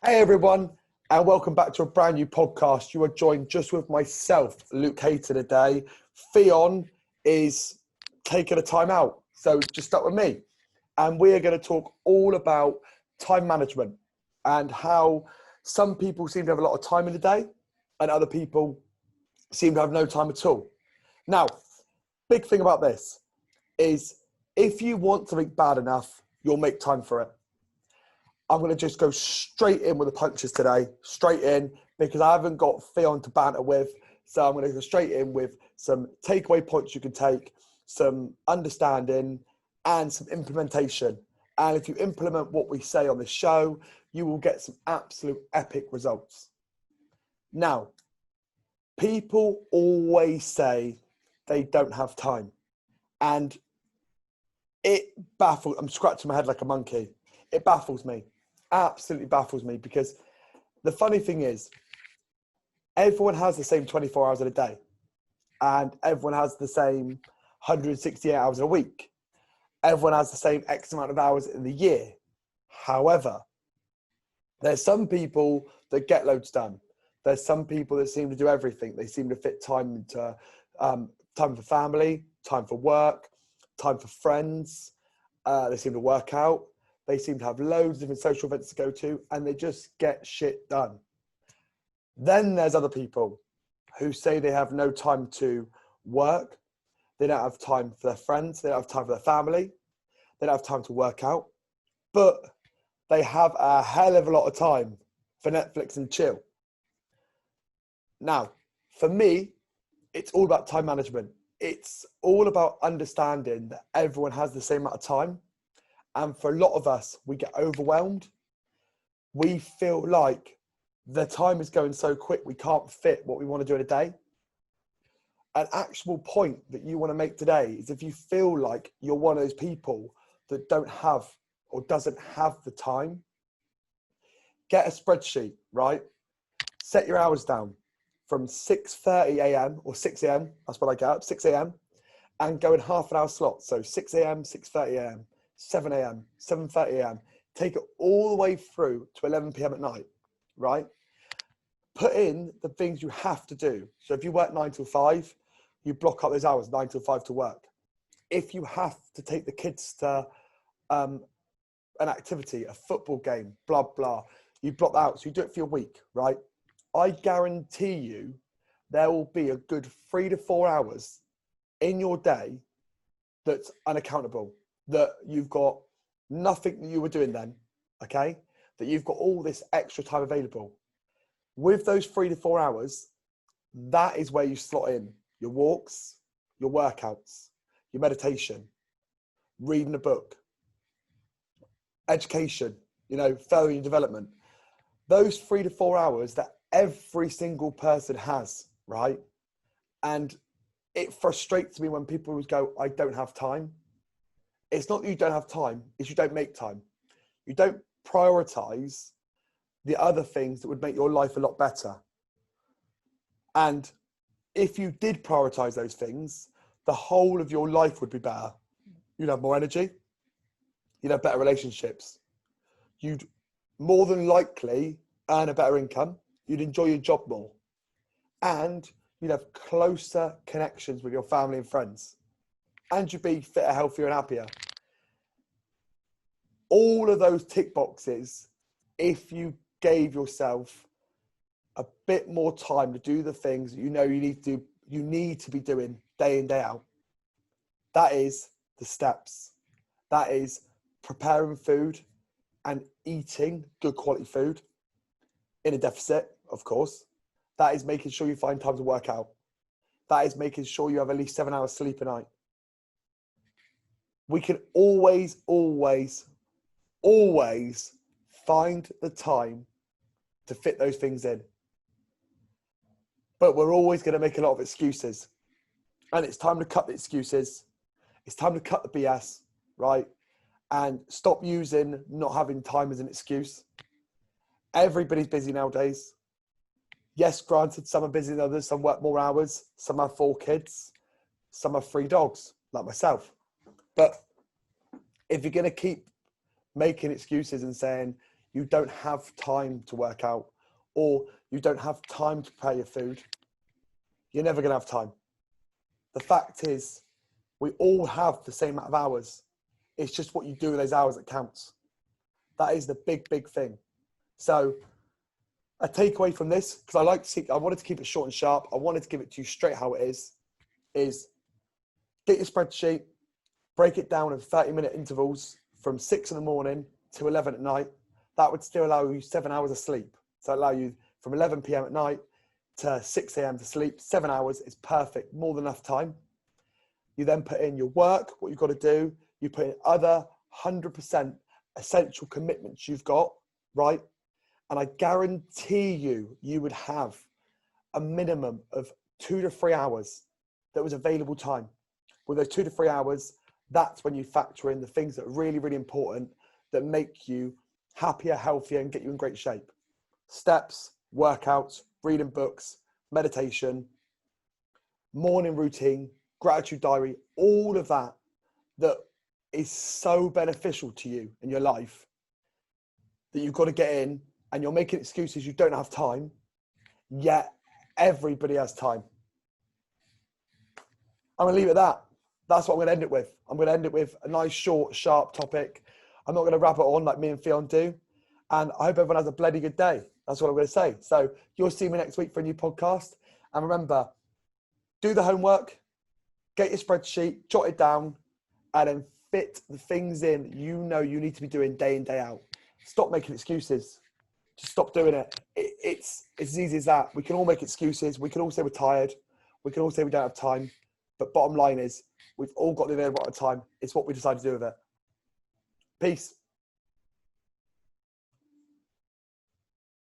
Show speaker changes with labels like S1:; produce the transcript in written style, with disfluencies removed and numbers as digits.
S1: Hey everyone, and welcome back to a brand new podcast. You are joined just with myself, Luke Hayter today. Fionn is taking a time out, so just stuck with me. And we are going to talk all about time management and how some people seem to have a lot of time in the day and other people seem to have no time at all. Now, big thing about this is if you want something bad enough, you'll make time for it. I'm going to just go straight in with the punches today, straight in, because I haven't got Fionn to banter with. So I'm going to go straight in with some takeaway points you can take, some understanding, and some implementation. And if you implement what we say on this show, you will get some absolute epic results. Now, people always say they don't have time. And it baffles, I'm scratching my head like a monkey. It baffles me. Absolutely baffles me, because the funny thing is everyone has the same 24 hours in a day and everyone has the same 168 hours in a week. Everyone has the same X amount of hours in the year. However, there's some people that get loads done. There's some people that seem to do everything. They seem to fit time into time for family, time for work, time for friends. They seem to work out. They seem to have loads of different social events to go to, and they just get shit done. Then there's other people who say they have no time to work. They don't have time for their friends. They don't have time for their family. They don't have time to work out. But they have a hell of a lot of time for Netflix and chill. Now, for me, it's all about time management. It's all about understanding that everyone has the same amount of time. And for a lot of us, we get overwhelmed. We feel like the time is going so quick, we can't fit what we want to do in a day. An actual point that you want to make today is if you feel like you're one of those people that don't have or doesn't have the time, get a spreadsheet, right? Set your hours down from 6:30 a.m. or 6 a.m. That's what I get up, 6 a.m. and go in half an hour slots. So 6 a.m., 6:30 a.m., 7 a.m., 7:30 a.m. Take it all the way through to 11 p.m. at night, right? Put in the things you have to do. So if you work 9 till 5, you block up those hours, 9 till 5 to work. If you have to take the kids to an activity, a football game, blah, blah, you block that out. So you do it for your week, right? I guarantee you there will be a good 3 to 4 hours in your day that's unaccountable, that you've got nothing that you were doing then, okay? That you've got all this extra time available. With those 3 to 4 hours, that is where you slot in your walks, your workouts, your meditation, reading a book, education, furthering your development. Those 3 to 4 hours that every single person has, right? And it frustrates me when people go, I don't have time. It's not that you don't have time, it's you don't make time. You don't prioritize the other things that would make your life a lot better. And if you did prioritize those things, the whole of your life would be better. You'd have more energy. You'd have better relationships. You'd more than likely earn a better income. You'd enjoy your job more. And you'd have closer connections with your family and friends. And you'd be fitter, healthier, and happier. All of those tick boxes, if you gave yourself a bit more time to do the things that you need to be doing day in, day out. That is the steps. That is preparing food and eating good quality food in a deficit, of course. That is making sure you find time to work out. That is making sure you have at least 7 hours sleep a night. We can always find the time to fit those things in. But we're always going to make a lot of excuses. And it's time to cut the excuses. It's time to cut the BS, right? And stop using not having time as an excuse. Everybody's busy nowadays. Yes, granted, some are busier than others. Some work more hours. Some have 4 kids. Some have 3 dogs, like myself. But if you're going to keep making excuses and saying you don't have time to work out, or you don't have time to prepare your food, you're never going to have time. The fact is, we all have the same amount of hours. It's just what you do with those hours that counts. That is the big, big thing. So a takeaway from this, because I wanted to keep it short and sharp. I wanted to give it to you straight how it is get your spreadsheet, break it down in 30-minute intervals from 6 in the morning to 11 at night. That would still allow you 7 hours of sleep. So allow you from 11 p.m. at night to 6 a.m. to sleep. 7 hours is perfect, more than enough time. You then put in your work, what you've got to do. You put in other 100% essential commitments you've got, right? And I guarantee you would have a minimum of 2 to 3 hours that was available time. With those 2 to 3 hours, that's when you factor in the things that are really, really important that make you happier, healthier, and get you in great shape. Steps, workouts, reading books, meditation, morning routine, gratitude diary, all of that is so beneficial to you in your life that you've got to get in, and you're making excuses you don't have time, yet everybody has time. I'm going to leave it at that. That's what I'm going to end it with. I'm going to end it with a nice, short, sharp topic. I'm not going to wrap it on like me and Fionn do. And I hope everyone has a bloody good day. That's what I'm going to say. So you'll see me next week for a new podcast. And remember, do the homework, get your spreadsheet, jot it down, and then fit the things in you know you need to be doing day in, day out. Stop making excuses. Just stop doing it. It's as easy as that. We can all make excuses. We can all say we're tired. We can all say we don't have time. But bottom line is, we've all got the available amount of time. It's what we decide to do with it. Peace.